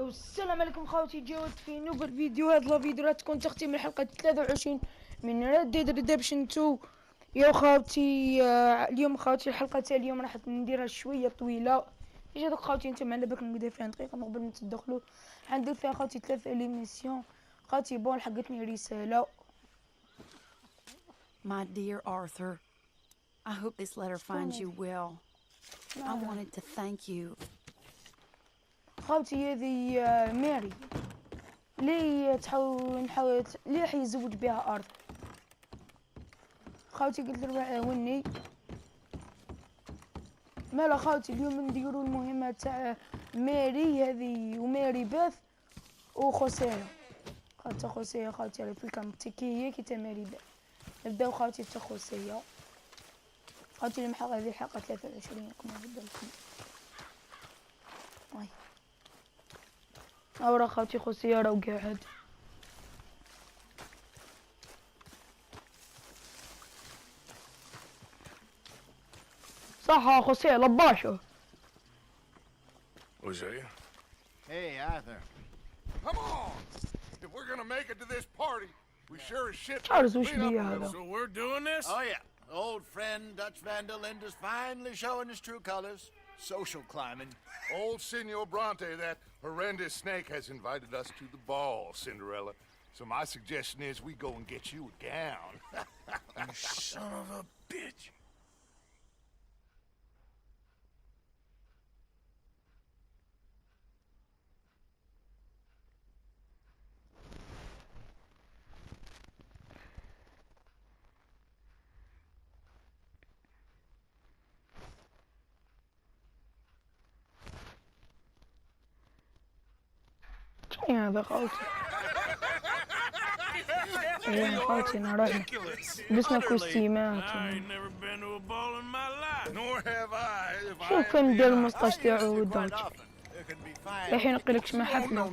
السلام عليكم خوتي، جاوت في نوبل فيديو. هذا الفيديو راح تكون تختيم الحلقة 23 من ريد ديد ريدمشن 2. يا خوتي اليوم خوتي الحلقة تاع اليوم راح نديرها شوية طويلة. اجا دوك خوتي انتم على بالك نقدر فيها دقيقة قبل ما تدخلوا. حندير فيها خوتي 3 اليميسيون. خوتي بون حقتني رسالة. My dear Arthur, I hope this letter finds you well. I wanted to thank you. خوتي هذه ماري لي نحاول لي راح يزوج بها أرثر. خوتي قلت له عاوني. مالا خوتي اليوم نديرو المهمة تاع ماري هذه وماري باث وخوسية. خوتي خوسية خوتي على في الكامتيكية كي تا ماري باث. نبداو خوتي تا خوسية. خوتي المحاضرة هذه الحلقة 23 كما نبدا لكم. واي أورا خوتي خوسية راهو قاعد. صح خوسية لباشو. Hosea? Hey, Arthur. Come on! If we're gonna make it to this party, we sure as shit Charles, we should clean be up a out little. of- So we're doing this? Oh, yeah. Old friend Dutch Van der Linde's finally showing his true colors. Social climbing. Old Senor Bronte, that horrendous snake, has invited us to the ball, Cinderella. So my suggestion is we go and get you a gown. You son of a bitch. هذا خوتي. يا خوتي نروح لبسنا كوستيمات. never been to a ball in my life. Nor have I. شوف فين ديال المسطاش تاعو ودوتش. الحين نقلك شما No, حفلة.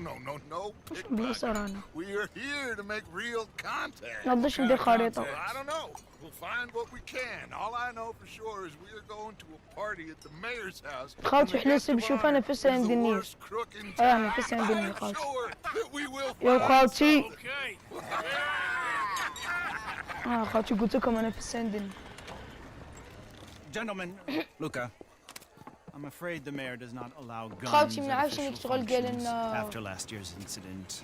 no. بلاصة رانا. We're here to make real contact. نقدرش ندير خريطة. I don't know. We'll find what we can. All I know for sure is we're going to a party at the mayor's house. خوتي حلاسب شوف أنا فسا عندي النيس. أنا فسا عندي النيس خوتي. يا خوتي. خوتي قلت لكم أنا فسا عندي النيس. Gentlemen, Luca, I'm afraid the mayor does not allow guns خوتي at ما عرفتش official انك تشغل قال functions إن after last year's incident.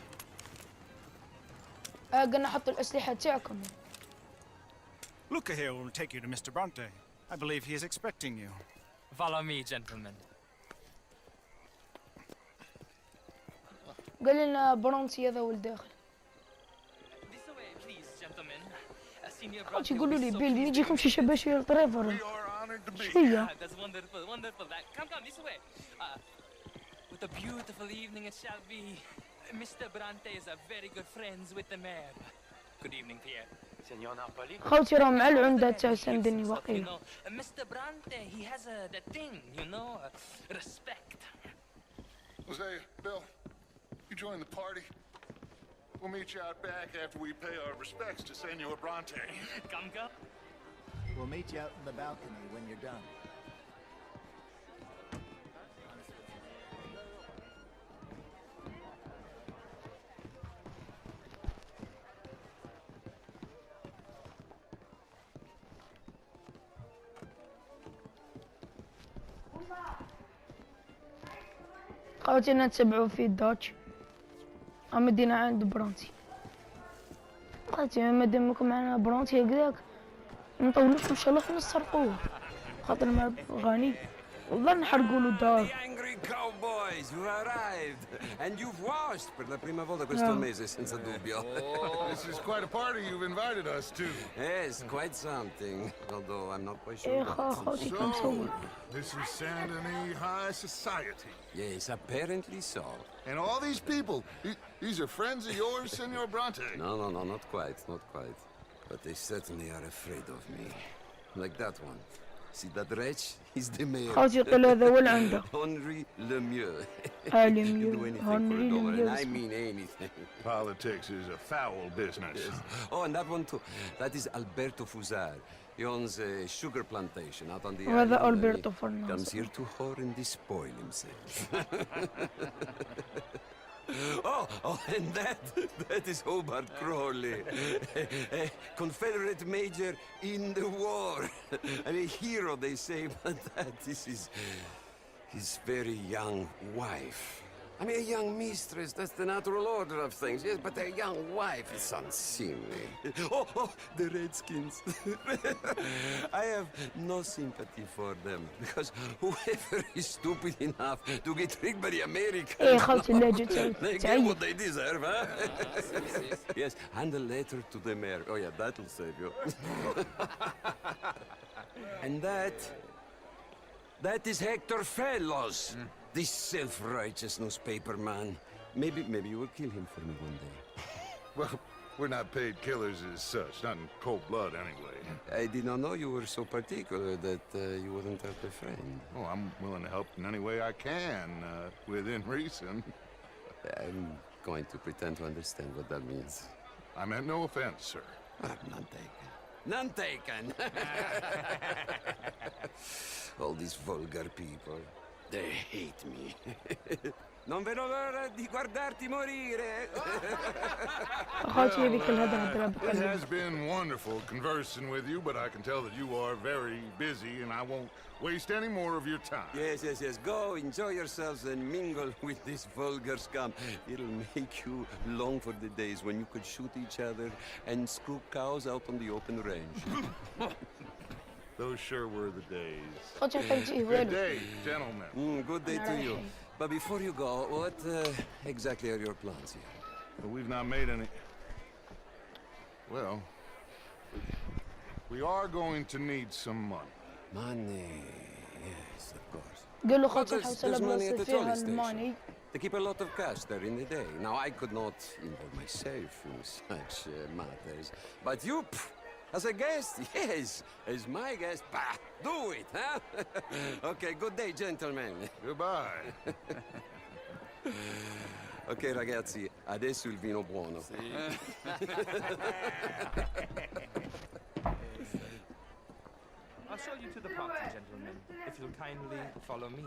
قلنا حطوا الأسلحة تاعكم. Luca here will take you to Mr. Bronte. I believe he is expecting you. Follow me, gentlemen. قال لنا برونتي هذا هو الداخل. This way, please, gentlemen. Senior خوتي Bronte يقولوا will لي be so بيل ما pleased. يجيكمش شباشي طريفر. We are honored to be شوية. That's wonderful, wonderful. Come, this way. What a beautiful evening it shall be. Mr. Bronte is a very good friends with the mayor. Good evening, Pierre. Senor Napoli. خوتي راه مع العمدة تاع سندني You وقيل. know, Mr. Bronte, he has that thing, you know, respect. Hosea, Bill, you join the party. We'll meet you out back after we pay our respects to Senor Bronte. Come. We'll meet you out in the balcony when you're done. خوتي نتبعوا في دوتش. مدينا عند برونتي. خوتي مادامكم معنا برونتي هكذاك نطولوش ان شاء الله نسرقوه خاطر ما غني والله نحرقوا له الدار. The angry cowboys who arrived, and you've washed per la prima volta questo mese senza dubbio. This is quite a party you've invited us to. Yes, quite something. Although I'm not quite sure. ايه خوتي كم سوي. This is Saint Denis High Society. Yes, apparently so. And all these people, these are friends of yours, Senor Bronte? No, not quite, not quite. But they certainly are afraid of me. Like that one. See that wretch? He's the mayor. خوتي يقول هذا هو العمدة. Henri Lemieux. Lemieux. Do anything for Henri a dollar, and Lemieux. I mean anything. Politics is a foul business. Yes. Oh, and that one too. That is Alberto Fusar. He owns a sugar plantation out on the وهذا island. ألبرتو He comes فرناندو. here to horribly spoil himself. Oh, and that is Hobart Crawley, a Confederate major in the war. I mean, hero, they say, but that is his very young wife. I mean, a young mistress, that's the natural order of things, yes, but a young wife is unseemly. Oh, the Redskins. I have no sympathy for them, because whoever is stupid enough to get tricked by the Americans, ايه خالتي اللهجة they get تعيب. what they deserve, huh? Yes, and a letter to the mayor. Oh, yeah, that'll save you. And that is Hector Fellows. This self-righteous newspaper man. Maybe you will kill him for me one day. Well, we're not paid killers as such, not in cold blood anyway. I did not know you were so particular that you wouldn't help a friend. Oh, I'm willing to help in any way I can, within reason. I'm going to pretend to understand what that means. I meant no offense, sir. None taken. None taken! All these vulgar people. They hate me. Non vedo l'ora di guardarti morire. خالتي هذيك الهدرة It بكلم. has been wonderful conversing with you, but I can tell that you are very busy, and I won't waste any more of your time. Yes. Go, enjoy yourselves and mingle with this vulgar scum. It'll make you long for the days when you could shoot each other and screw cows out on the open range. Those sure were the days. خالتي حبيبتي Good والو. day, gentlemen. Good day to you. But before you go, what exactly are your plans here? Well, we've not made any... Well... We are going to need some money. Money, yes, of course. قال له But خالتي there's الحوسلة money at بلاصة the فيها trolley الماني. station. They keep a lot of cash there in the day. Now, I could not involve myself in such matters. But you, as a guest, yes, as my guest, bah, do it, huh? Okay, good day, gentlemen. Goodbye. Ok, ragazzi, adesso il vino buono. I'll show you to the party, gentlemen, if you'll kindly follow me.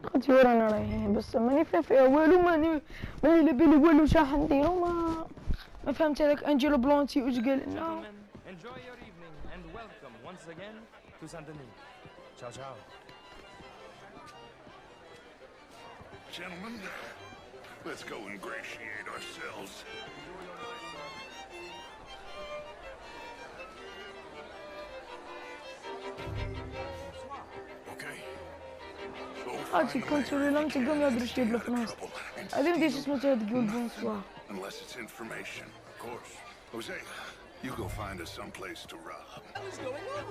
خالتي ورانا رايحين بس ماني فاهم فيها والو ماني لابالي والو شا حنديرو ما فهمت هذاك انجيلو بلونتي واش قال لنا. Gentlemen, enjoy your evening and welcome once again to Saint Denis. Ciao, ciao. Gentlemen, let's go ingratiate ourselves. Okay. خالتي كونترولي لهم تلقاهم يهضروا شي بالفرنسي. هذه ما ديرش اسمها تقول بونسوار. Unless it's information, of course. Jose, you go find us some place to rob. What's going on?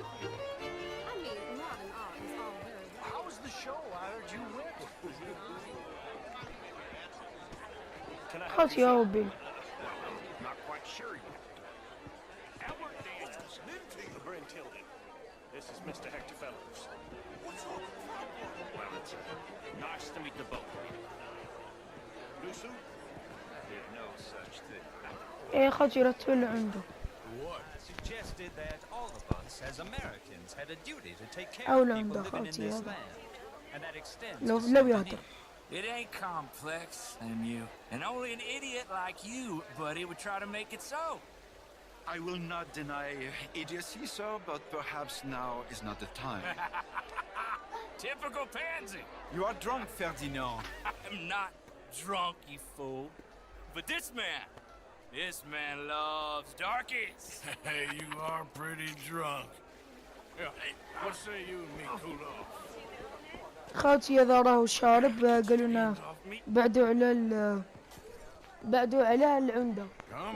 I mean, modern art is all very well. How was the show? I heard you win. خالتي يا ربي. Not quite sure yet. Albert Daniels, Brent Tilden. This is Mr. Hector Fellows. What's up? Well, it's nice to meet the both of you. Lusu? There's no such thing. ايه خالتي رتبوا اللي عنده. Suggested that all of us as Americans had a duty to take care أو of لو people عنده living in خالتي this هذا. land. And that extends لو to لو Saint يهضر. Denis. It ain't complex, and only an idiot like you, buddy, would try to make it so. I will not deny idiocy, sir, but perhaps now is not the time. Typical pansy. You are drunk, Ferdinand. I'm not drunk, you fool. But this man loves darkies. Hey, you are pretty drunk. Yeah, hey, what say you and me cool off? خالتي هذا راهو شارب قالوا لنا بعدوا على العمدة.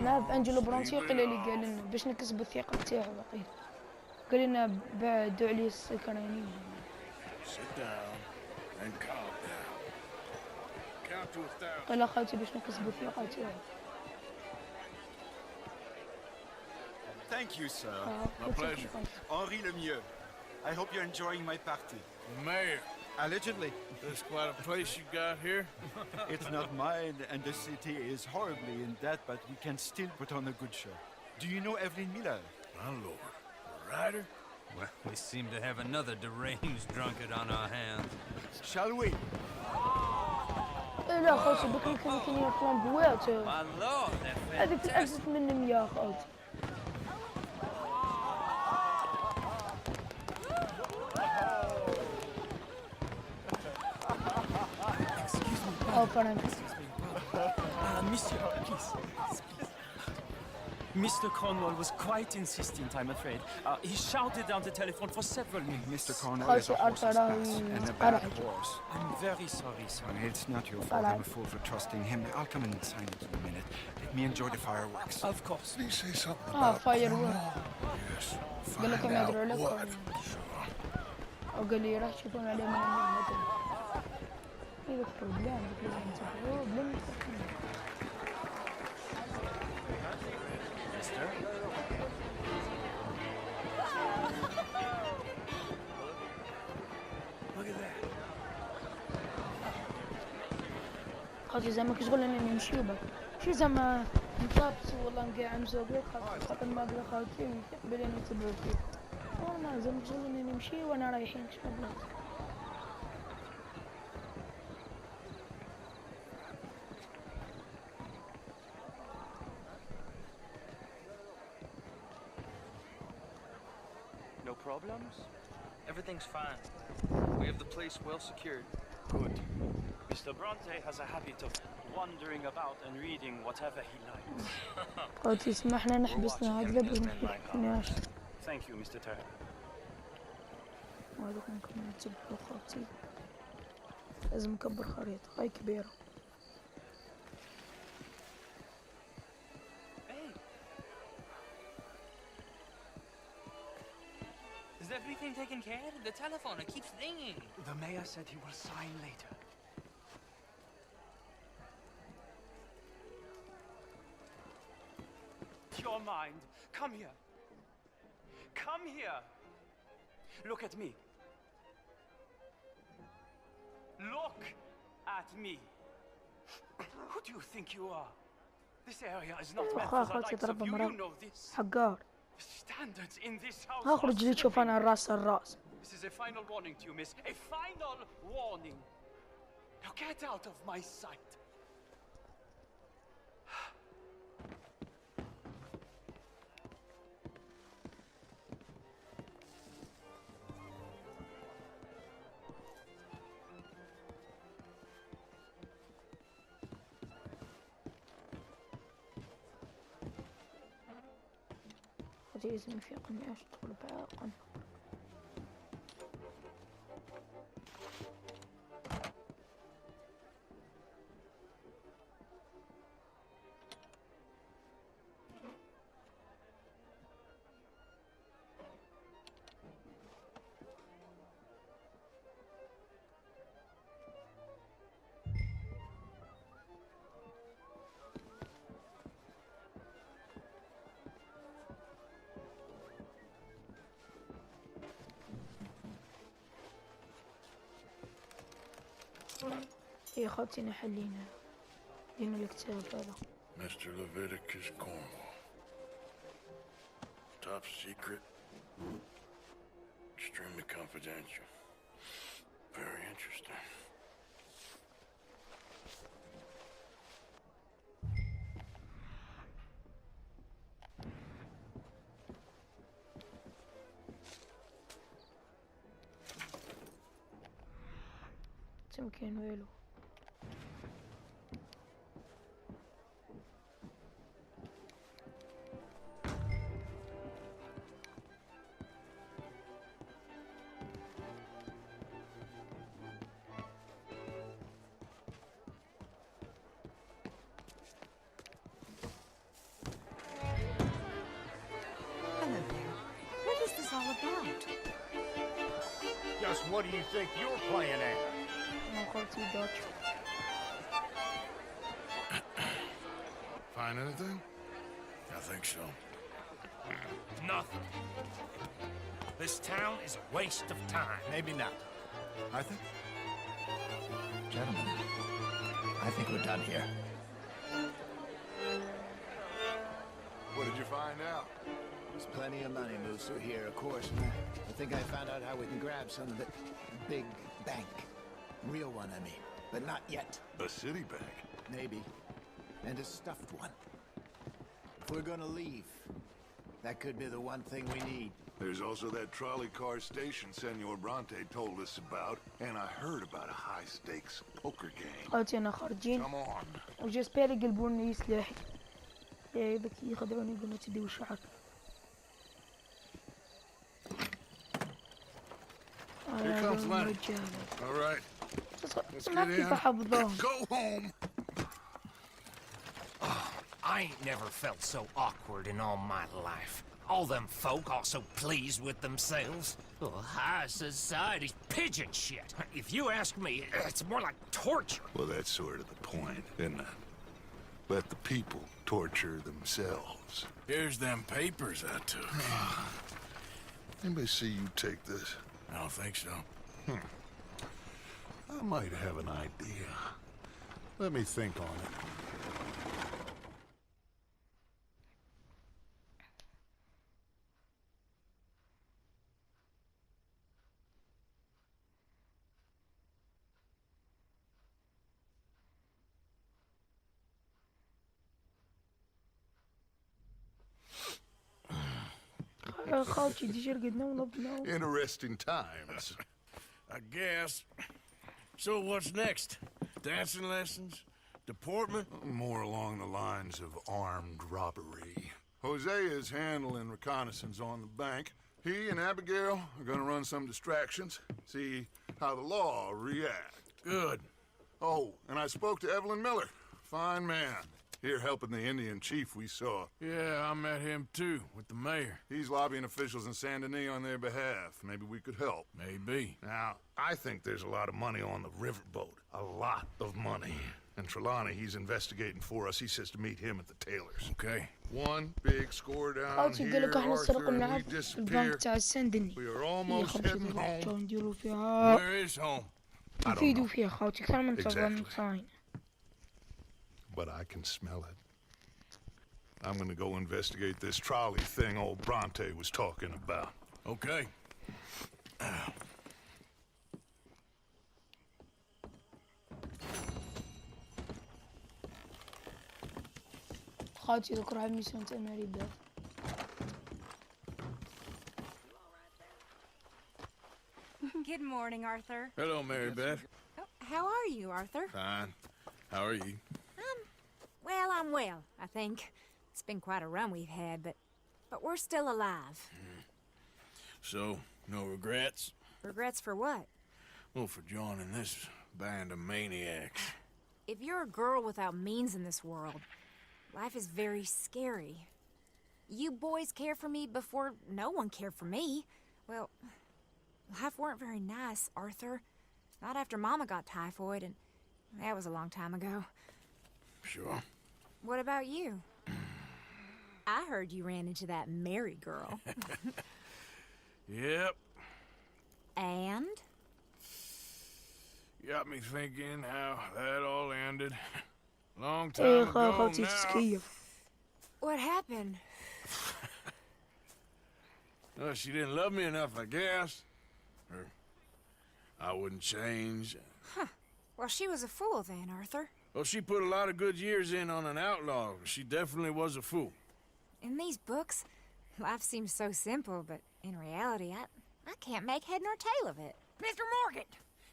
ناب انجلو برونتي قال لي قال لنا باش نكسبوا الثقة تاعو وقيل. قال لنا بعدوا عليه السكراني. Sit down and calm down. Count to 1,000. قال خالتي باش نكسبوا الثقة تاعو. Thank you, sir. My pleasure. Henri Lemieux. I hope you're enjoying my party. Mayor, Allegedly. there's quite a place you got here. It's not mine, and the city is horribly in debt, but we can still put on a good show. Do you know Evelyn Miller? My lord. A writer? Well, we seem to have another deranged drunkard on our hands. Shall we? لا خوتي بكري كانوا كاينين الطلمبوات My lord, they're هذيك fantastic. أزت منهم يا خوتي. Excuse me. أو فرنسا. Monsieur, please. Mr. Cornwall was quite insistent, I'm afraid. He shouted down the telephone for several minutes. Mr. Cornwall is a horse's ass, and a bad horse. I'm very sorry, sir. Well, it's not your fault. I'm a fool for trusting him. I'll come in and sign it in a minute. Let me enjoy the fireworks. Of course. Please say something about firework. Yes. قال لكم Find out يدروا لكم. what. أو قال لي راح تشوفون عليه من المهد. إيه بروبلم بروبلم. خاطر زعما كشغل اننا نمشيو باك شي زعما نطابس والله نقاع مزوقك خاطر ما بلا خاطري بلي نتبعو فيه نورمال زعما كشغل اننا نمشي وانا رايحين شنو بلاصه No problems? Everything's fine. We have the place well secured. Good. Mr. Bronte has a habit of wandering about and reading whatever he likes. خوتي سمحنا نحبسنا هكذا باش منحكناش Thank you, Mr. Terry. وهذوك ممكن نتبعو خوتي لازم نكبر خريطة هاي كبيرة Hey! Is everything taken care of? The telephone, it keeps ringing. The mayor said he will sign later. Your mind. Come here. Come here. Look at me. Look at me. Who do you think you are? This area is not meant for the خوتي likes of ضرب you. You مرة know this. حقار Standards in this house are هخرج لي تشوف انا الراس الراس This is a final warning to you, miss. A final warning. Now get out of my sight. خوتي لازم يفيقني اش تقول باقا يا خوتي نحلينا لينا الكتاب هذا Mr. Leviticus Cornwall. Top secret. Extremely confidential. Very interesting. تمكن ويلو Hello there. What is this all about? Just what do you think you're playing at? ما خوتي دوتش Find anything? I think so. Nothing. This town is a waste of time. Maybe not. I think. Gentlemen, I think we're done here. What did you find out? There's plenty of money moves through here, of course. I think I found out how we can grab some of it. A big bank. Real one, I mean. But not yet. A city bank? Maybe. And a stuffed one. If we're gonna leave, that could be the one thing we need. There's also that trolley car station Senor Bronte told us about, and I heard about a high-stakes poker game. خواتي انا خارجين Come on. وجاسبير يقلبوا لي سلاحي. يا بك يخدعوني يقولوا تديو شعر. Here comes Lenny. All right. Let's get in. Go home. Oh, I ain't never felt so awkward in all my life. All them folk all so pleased with themselves. Oh, high society's pigeon shit. If you ask me, it's more like torture. Well, that's sort of the point, isn't it? Let the people torture themselves. Here's them papers I took. Anybody see you take this? I don't think so. I might have an idea. Let me think on it. Interesting times. I guess. So what's next? Dancing lessons? Deportment? More along the lines of armed robbery. Jose is handling reconnaissance on the bank. He and Abigail are gonna run some distractions, see how the law reacts. Good. Oh, and I spoke to Evelyn Miller. Fine man. Here helping the Indian chief we saw. Yeah, I met him too, with the mayor. He's lobbying officials in Saint Denis on their behalf. Maybe we could help. Maybe. Now, I think there's a lot of money on the riverboat. A lot of money. And Trelawney, he's investigating for us. He says to meet him at the Taylor's. Okay. One big score down here, Arthur, and we disappear. We are almost heading home. Where is home? I don't know. Exactly. But I can smell it. I'm gonna go investigate this trolley thing old Bronte was talking about. Okay. خالتي ذكر على ميسيون تاع ماري بيث. Good morning, Arthur. Hello, Mary Beth. Oh, how are you, Arthur? Fine. How are you? Well, I'm well, I think. It's been quite a run we've had, but we're still alive. So, no regrets? Regrets for what? Well, for joining this band of maniacs. If you're a girl without means in this world, life is very scary. You boys cared for me before no one cared for me. Well, life weren't very nice, Arthur. Not after Mama got typhoid, and that was a long time ago. Sure. What about you? I heard you ran into that Mary girl. Yep. And? Got me thinking how that all ended. Long time ago now. What happened? Well, she didn't love me enough, I guess. Or I wouldn't change. Huh. Well, she was a fool then, Arthur. Well, she put a lot of good years in on an outlaw. She definitely was a fool. In these books, life seems so simple, but in reality, I can't make head nor tail of it. Mr. Morgan!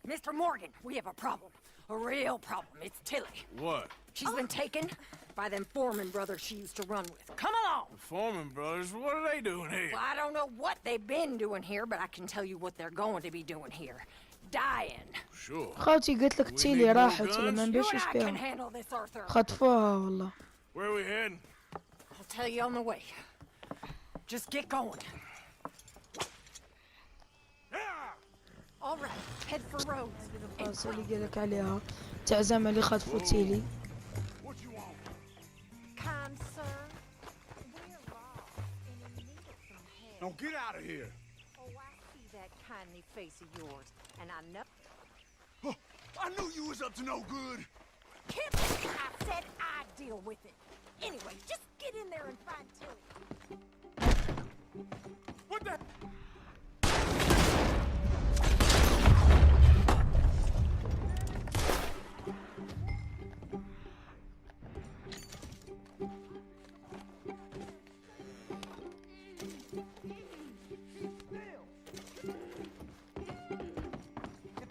Mr. Morgan, we have a problem. A real problem. It's Tilly. What? She's been taken by them Foreman brothers she used to run with. Come along! The Foreman brothers? What are they doing here? Well, I don't know what they've been doing here, but I can tell you what they're going to be doing here. Dying. Sure. خالتي قلت لك تيلي راحت ولا ما نبيش can handle this, Arthur. خطفوها والله. Where are we heading? I'll tell you on the way. Just get going. All right, head for Rhodes. القصة اللي قالك عليها تاع زعما اللي خطفوا تيلي. Kind sir. Now get out of here. Oh, I see that kindly face of yours, and I know. Oh, I knew you was up to no good. Kip, I said I'd deal with it. Anyway, just get in there and find Tilly. What the?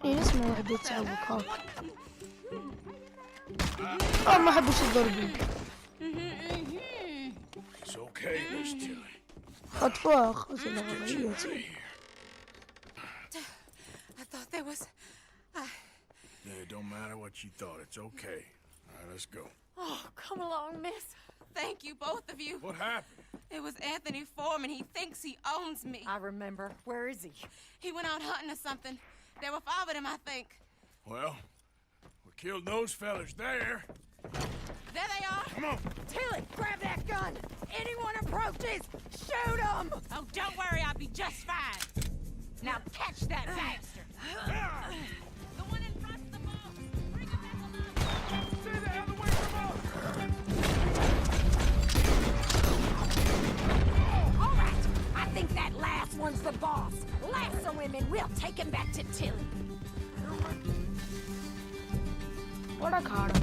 ايه اسمه واحد يتساوق هاك. ما احبش الضرب. It's okay, Miss Tilly. خطفوها خلاص الغرية. I thought there was... Yeah, it don't matter what you thought. It's okay. All right, let's go. Oh, come along, miss. Thank you, both of you. What happened? It was Anthony Foreman. He thinks he owns me. I remember. Where is he? He went out hunting or something. There were 5 of them, I think. Well, we killed those fellas there. There they are. Come on. Tilly, grab that gun. Anyone approaches, shoot them. Oh, don't worry. I'll be just fine. Now catch that bastard. The one in front's the boss. Bring him back alive. Stay the hell away from us! All right. I think that last one's the boss. Lasso him and we'll take him back to Tilly. What a card.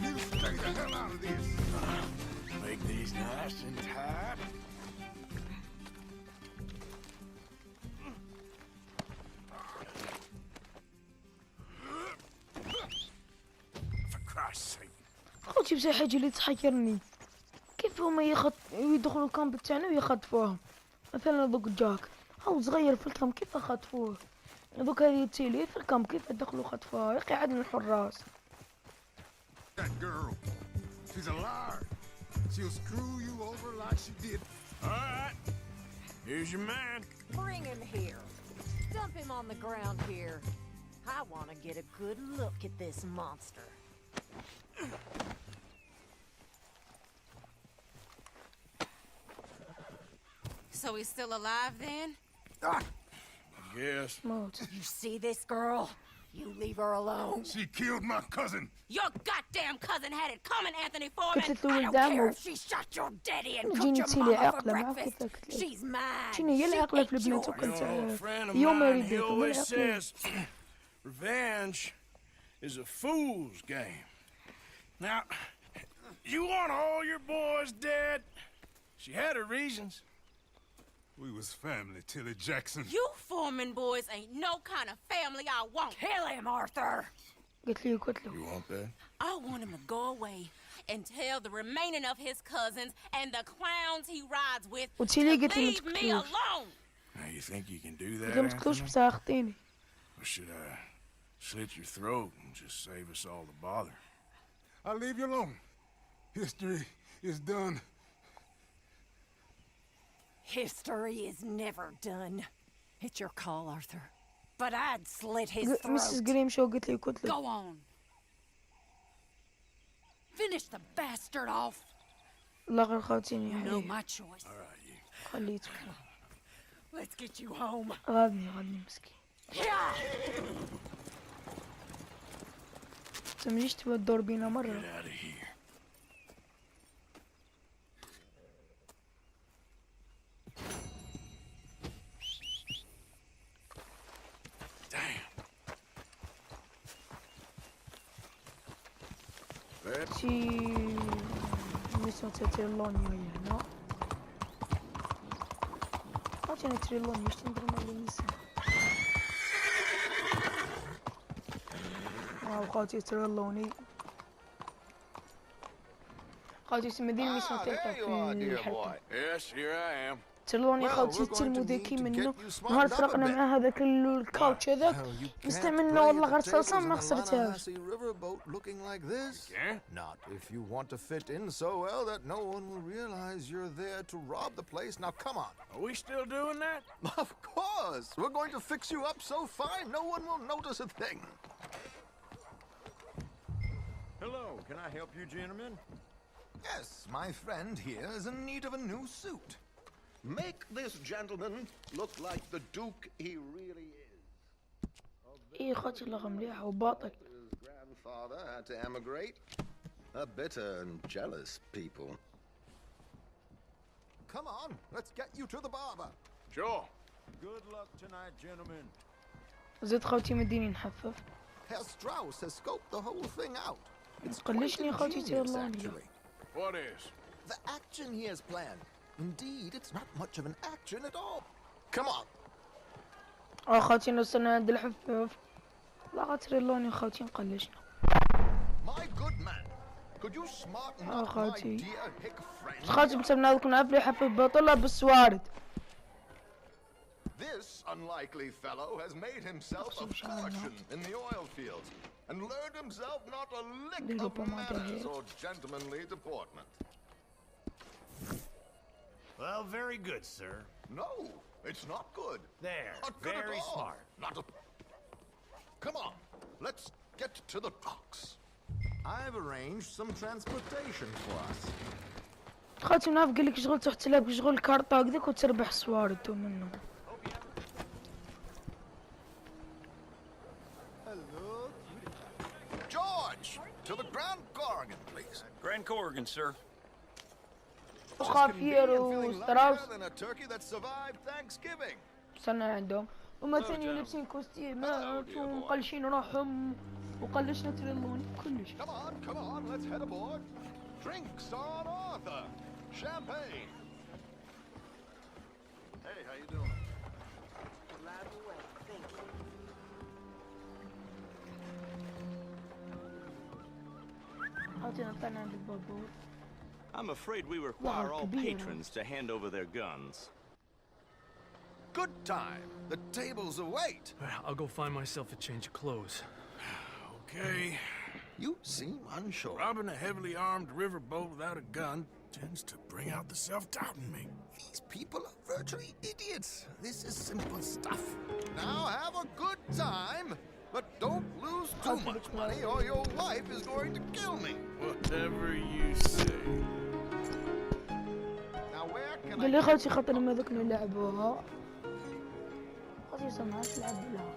You stay the hell out of this. Make these nice and tight. For Christ's sake. خوتي بصح حاجة اللي تحيرني كيف هما يدخلوا الكامب تاعنا ويخطفوهم. مثلا دوك جاك هاو صغير في الكامب كيف خطفوه. دوك هذه تيلي في الكامب كيف دخلوا خطفوها. يا اخي عدنا الحراس. That girl, she's a liar. She'll screw you over like she did. All right. Here's your man. Bring him here. Dump him on the ground here. I want to get a good look at this monster. So he's still alive then? I guess. You see this girl? You leave her alone. She killed my cousin. Your goddamn cousin had it coming, Anthony Foreman. قلت له I don't قدامه care if she shot your daddy and cooked جيني your تسيلي mama for عقلة ما breakfast. قلت لك. She's mine. شنو هي She العقلة في ate البنات yours. وكنت A friend of يوم mine, he يريدك always says, revenge is a fool's game. Now, you want all your boys dead? She had her reasons. We was family, Tilly Jackson. You Foreman boys ain't no kind of family I want. Kill him, Arthur. قلت له قلت له. You want that? I want him to go away and tell the remaining of his cousins and the clowns he rides with وتسيلي to قلت لي leave me متقتلوش. alone. Now, you think you can do قلت that, له متقتلوش Anthony? بس اخطيني. Or should I slit your throat and just save us all the bother? I'll leave you alone. History is done. History is never done. It's your call, Arthur. But I'd slit his مسز throat. جريم شو قلت لي قلت له. Go on. Finish the bastard off. لا غير خاطيني يا You know حبيبي. my choice. خليته. Let's get you home. غادني مسكين. Yeah. تمجيش تبغى تدور بينا مرة. Get out of here. Ci mi sono trilloni هنا. عشان تريلوني ايش تندري مالي نسا. خاطي تريلوني. خاطي اسمدين مي sono في الحلقة. Yes, here I am. ترلوني خاطي تلمو ذكي منه نهار فرقنا مع هذاك الكاوتش هذاك نستعملنا والله غير صلصة ما خسرتهاش. riverboat looking like this? Not if you want to fit in so well that no one will realize you're there to rob the place. Now come on. Are we still doing that? Of course. We're going to fix you up so fine no one will notice a thing. Hello, can I help you gentlemen? Yes, my friend here is in need of a new suit. Make this gentleman look like the Duke he really is. ايه خاطي الله مليح وباطل. His grandfather had to emigrate. A bitter and jealous people. Come on, let's get you to the barber. Sure. Good luck tonight, gentlemen. زيد خوتي مديني نحفف. Herr Strauss has scoped the whole thing out. It's قلشني quite خوتي ingenious, تيرلوني. actually. What is? The action he has planned. Indeed, it's not much of an action at all. Come on. خوتي نوصلنا عند الحفاف. لا غتريلوني خوتي نقلشنا. My good man, could you smarten up my dear hick friend? خوتي بسبنا ذوك نعرف لي حفاف بطلة بالسوارد. This unlikely fellow has made himself a fortune in the oil fields and learned himself not a lick of manners or gentlemanly deportment. Well, very good, sir. No, it's not good. There, Not good very at all. smart. Not a... Come on, let's get to the docks. I've arranged some transportation for us. خوتي نعرف قال لك شغل تحت لابك شغل كارطة هكذاك وتربح السوارد منه. Hello. George, to the Grand Corrigan, please. Grand Corrigan, sir. وخافير وستراوس. Than a turkey that survived Thanksgiving. استنى عندهم. هما ثاني لابسين كوستيمات ومقلشين روحهم وقلشنا تريلوني كلش. Come on, let's head aboard. Drinks on Arthur. Champagne. Hey, how you doing? I'm afraid we require all patrons to hand over their guns. Good time. The tables await. I'll go find myself a change of clothes. Okay. You seem unsure. Robbing a heavily armed riverboat without a gun tends to bring out the self-doubt in me. These people are virtually idiots. This is simple stuff. Now have a good time, but don't lose too much money or your wife is going to kill me. Whatever you say. Now where can قال لي خوتي خاطر ما ذوك نلعبوها. خوتي سمعت نلعب لها.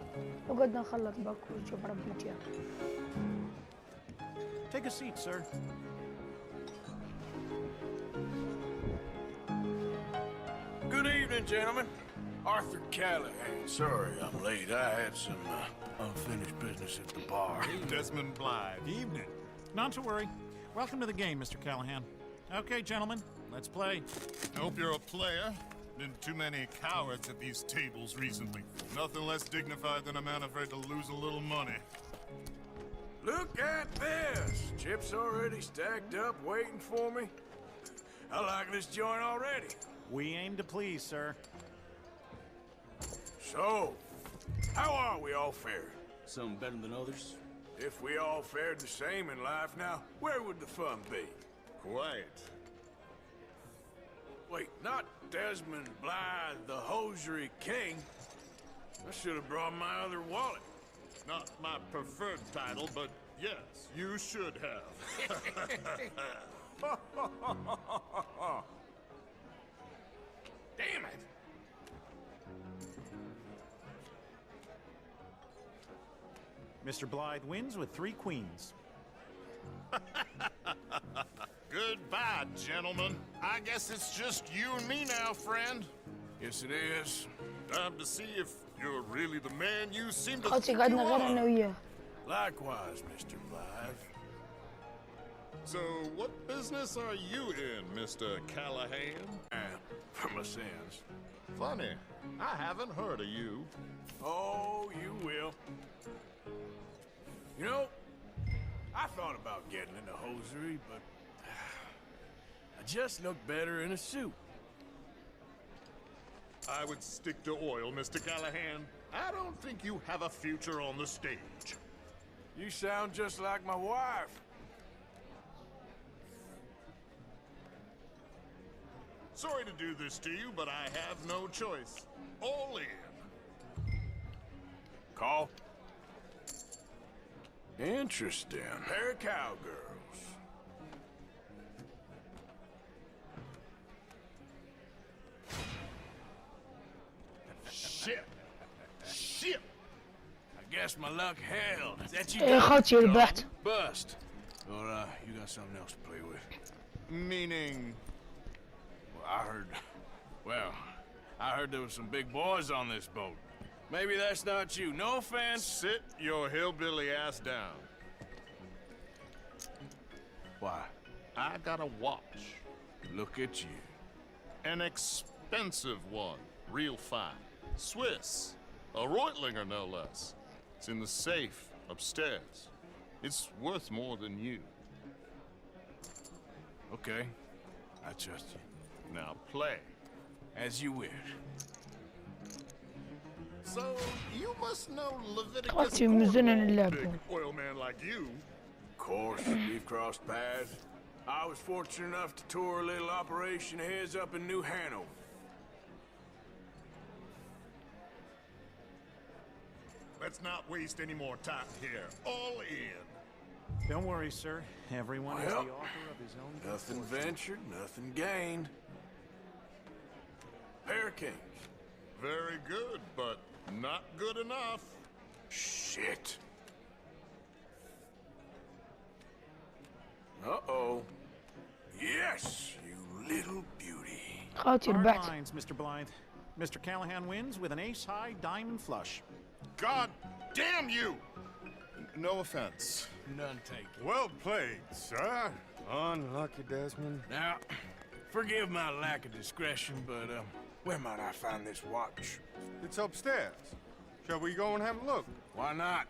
وقعدنا نخلط باك ونشوف ربي جا. Take a seat, sir. Good evening, gentlemen. Arthur Callahan. Sorry I'm late. I had some unfinished business at the bar. Desmond Blythe. Evening. Not to worry. Welcome to the game, Mr. Callahan. Okay, gentlemen, let's play. I hope you're a player. Been too many cowards at these tables recently. Nothing less dignified than a man afraid to lose a little money. Look at this! Chips already stacked up, waiting for me. I like this joint already. We aim to please, sir. So, how are we all faring? Some better than others. If we all fared the same in life now, where would the fun be? Quiet. Wait, not Desmond Blythe, the hosiery king. I should have brought my other wallet. Not my preferred title, but yes, you should have. Damn it! Mr. Blythe wins with 3 queens. Goodbye, gentlemen. I guess it's just you and me now, friend. Yes, it is. Time to see if you're really the man you seem to خوتي think قعدنا you غير انا are. وياه. Likewise, Mr. Blythe. So, what business are you in, Mr. Callahan? For my sins. Funny, I haven't heard of you. Oh, you will. You know, I thought about getting into hosiery, but I just look better in a suit. I would stick to oil, Mr. Callahan. I don't think you have a future on the stage. You sound just like my wife. Sorry to do this to you, but I have no choice. All in. Call? Interesting. Pair of cowgirls. Shit. Shit. I guess my luck held. That you إيه خوتي ربحت. Bust. Or, you got something else to play with? Meaning? Well, I heard there was some big boys on this boat. Maybe that's not you. No offense. Sit your hillbilly ass down. Why? I got a watch. Look at you. An expensive one. Real fine. Swiss. A Reutlinger, no less. It's in the safe upstairs. It's worth more than you. Okay. I trust you. Now play. As you wish. So, you must know Leviticus. قاتل مزنن اللعبة. Big oil man like you. Of course, we've crossed paths. I was fortunate enough to tour a little operation of his up in New Hanover. Let's not waste any more time here. All in. Don't worry, sir. Everyone is the Well, author of his own. Nothing ventured, nothing gained. Pair of kings. Very good, but not good enough. Shit. Uh-oh. Yes, you little beauty. قاتل Hard بعت. lines, Mr. Blythe. Mr. Callahan wins with an ace-high diamond flush. God damn you! No offense. None taken. Well played, sir. Unlucky, Desmond. Now, forgive my lack of discretion, but, where might I find this watch? It's upstairs. Shall we go and have a look? Why not?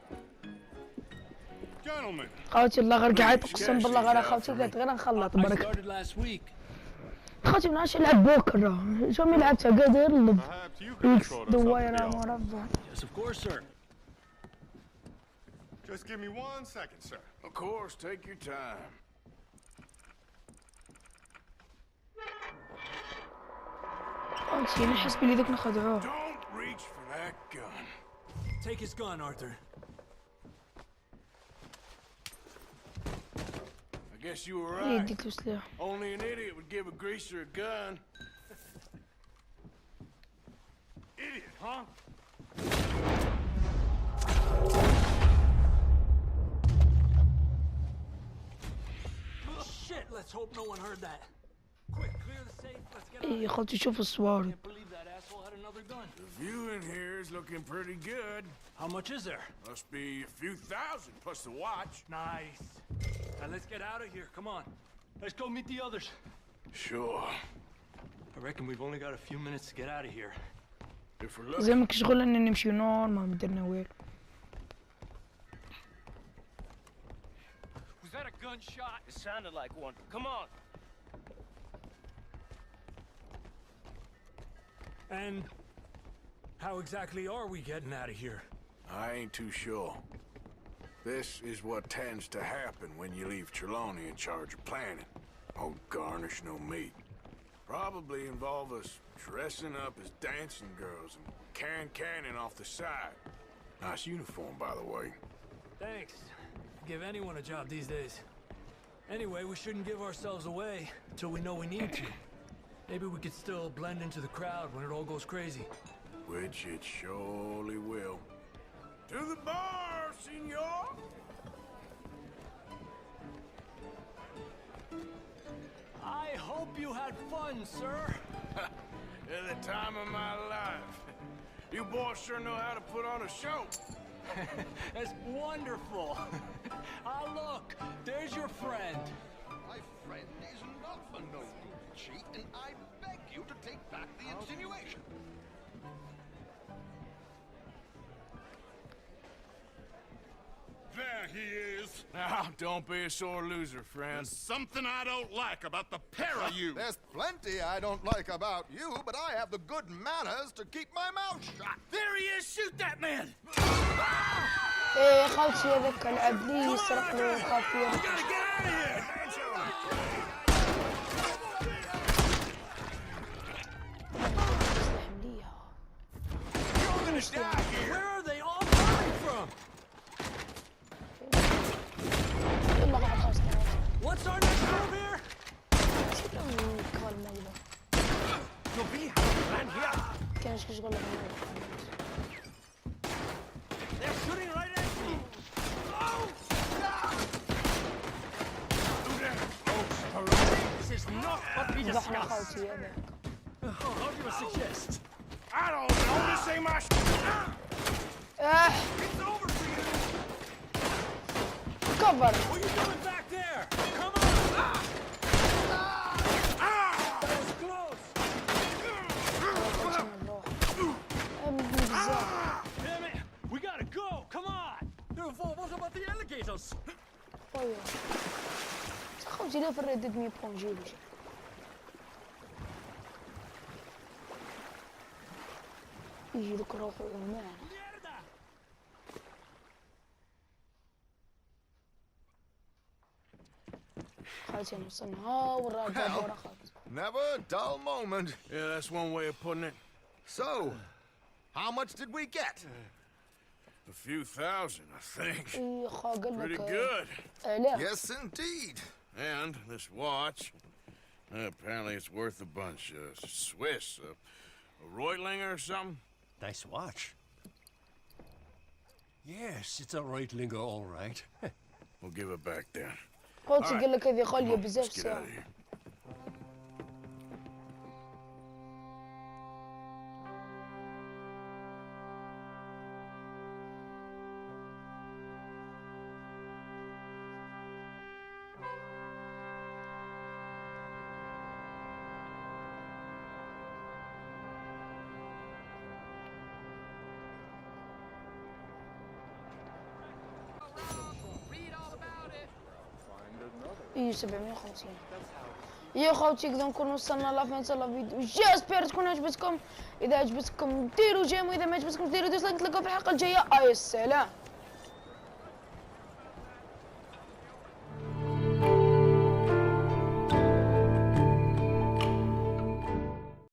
Gentlemen. خوتي الله غير قعدت اقسم بالله غير خوتي قلت غير نخلط برك. started last week. خوتي ما نعرفش نلعب بوكر. شو مي لعبتها قادر نلعب. اكس دويرة مربع. Yes, of course, sir. Just give me 1 second, sir. Of course, take your time. خوتي نحس بلي ذاك نخدعوه. Don't reach for that gun. Take his gun, Arthur. I guess you were هي right. اديت له سلاح. Only an idiot would give a greaser a gun. Idiot, huh? Shit, let's hope no one heard that. Quick, clear the safe. Let's get out. اي خوتي شوف الصوارد. Can't believe that asshole had another gun. The view in here is looking pretty good. How much is there? Must be a few thousand plus the watch. Nice. Now let's get out of here. Come on. Let's go meet the others. Sure. I reckon we've only got a few minutes to get out of here. If we're زي lucky. ما كشغل اننا نمشي نورمال ما درنا والو. Was that a gunshot? It sounded like one. Come on. And how exactly are we getting out of here? I ain't too sure. This is what tends to happen when you leave Trelawney in charge of planning. Oh, garnish no meat. Probably involve us dressing up as dancing girls and carrying cannon off the side. Nice uniform, by the way. Thanks. Give anyone a job these days. Anyway, we shouldn't give ourselves away until we know we need to. Maybe we could still blend into the crowd when it all goes crazy. Which it surely will. To the bar, senor! I hope you had fun, sir. At the time of my life. You boys sure know how to put on a show. That's wonderful. Ah, look, there's your friend. My friend is not a known cheat, and I beg you to take back the insinuation. There he is. Now, don't be a sore loser, friend. There's something I don't like about the pair of you. There's plenty I don't like about you, but I have the good manners to keep my mouth shut. There he is! Shoot that man! ايه خوتي هذاك العب لي سرق لي الخافية. Gotta get out of here! Where are they all coming from? What's our next move here? No be land here. كانش كشغل They're shooting right at me. Oh! what we ذبحنا discussed. خالتي هذاك. What do you suggest? I don't know. This ain't my It's over for you. Cover. What are you doing back there? Come on. That was close. Damn it. We gotta go. Come on. What about the alligators? طيب. خالتي لا في الردد مي بون جيبو. يجي لك روح عمان. خالتي نوصلنا والراجع ورا خالتي. Never a dull moment. Yeah, that's one way of putting it. So, how much did we get? A few thousand, I think. إيه خا قال Pretty لك good. آلاف. Yes, indeed. And this watch, apparently it's worth a bunch. Swiss, a Reutlinger or something? Nice watch. Yes, it's a Reutlinger, all right. We'll give it back then. خالتي قال لك هذه غالية بزاف Let's get out ساعة. of here. إيه 750. يا خوتي كذا نكون وصلنا لافين تاع الفيديو. جاسبر تكون عجبتكم. إذا عجبتكم ديروا جيم، وإذا ما عجبتكم ديروا ديسلايك. نتلاقاو في الحلقة الجاية. السلام.